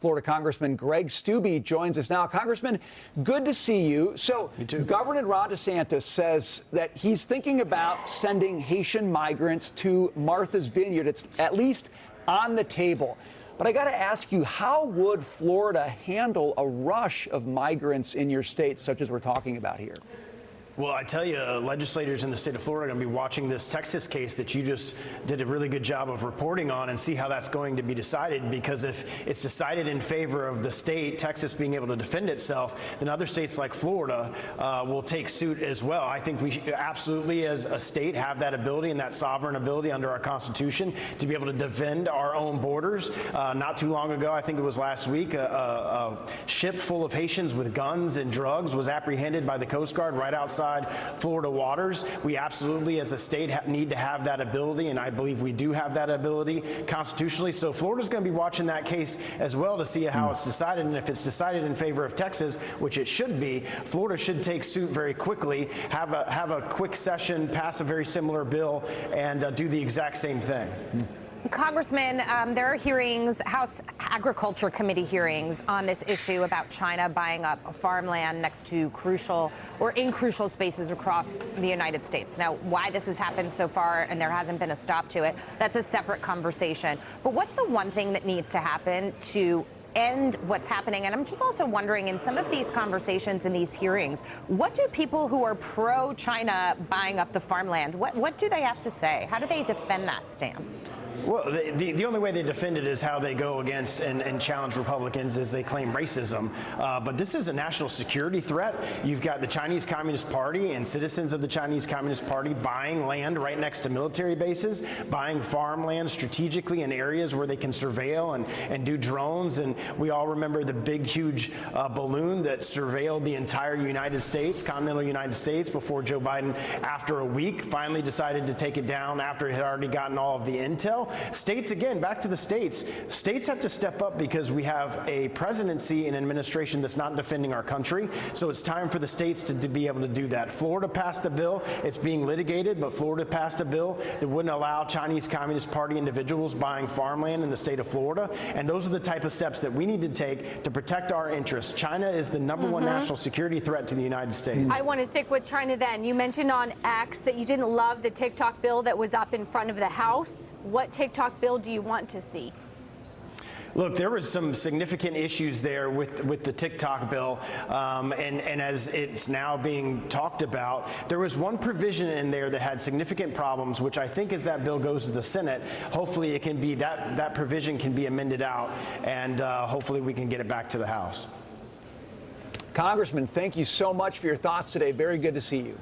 Florida Congressman Greg Steube joins us now. Congressman, good to see you. So, You too. Governor Ron DeSantis says that he's thinking about sending Haitian migrants to Martha's Vineyard. It's at least on the table. But I got to ask you, how would Florida handle a rush of migrants in your state, such as we're talking about here? Well, I tell you, legislators in the state of Florida are going to be watching this Texas case that you just did a really good job of reporting on and see how that's going to be decided, because if it's decided in favor of the state, Texas, being able to defend itself, then other states like Florida will take suit as well. I think we absolutely, as a state, have that ability and that sovereign ability under our Constitution to be able to defend our own borders. Not too long ago, I think it was last week, a ship full of Haitians with guns and drugs was apprehended by the Coast Guard right outside Florida waters. We absolutely, as a state, need to have that ability, and I believe we do have that ability constitutionally. So Florida's going to be watching that case as well to see how it's decided, and if it's decided in favor of Texas, which it should be, Florida should take suit very quickly, have a quick session, pass a very similar bill, and do the exact same thing. Congressman, there are hearings, House Agriculture Committee hearings on this issue about China buying up farmland next to crucial or in crucial spaces across the United States. Now, why this has happened so far and there hasn't been a stop to it, that's a separate conversation. But what's the one thing that needs to happen to end what's happening? And I'm just also wondering, in some of these conversations and these hearings, what do people who are pro-China buying up the farmland, what do they have to say? How do they defend that stance? Well, the only way they defend it is how they go against and challenge Republicans as they claim racism. But this is a national security threat. You've got the Chinese Communist Party and citizens of the Chinese Communist Party buying land right next to military bases, buying farmland strategically in areas where they can surveil and do drones. And we all remember the big, huge balloon that surveilled the entire United States, continental United States, before Joe Biden, after a week, finally decided to take it down after it had already gotten all of the intel. States, again, back to the states. States have to step up because we have a presidency and administration that's not defending our country. So it's time for the states to be able to do that. Florida passed a bill. It's being litigated, but Florida passed a bill that wouldn't allow Chinese Communist Party individuals buying farmland in the state of Florida. And those are the type of steps that we need to take to protect our interests. China is the number one national security threat to the United States. I want to stick with China then. You mentioned on X that you didn't love the TikTok bill that was up in front of the House. What TikTok bill do you want to see? Look, there was some significant issues there with the TikTok bill, and as it's now being talked about, there was one provision in there that had significant problems, which I think as that bill goes to the Senate, hopefully it can be, that provision can be amended out, and hopefully we can get it back to the House. Congressman, thank you so much for your thoughts today. Very good to see you.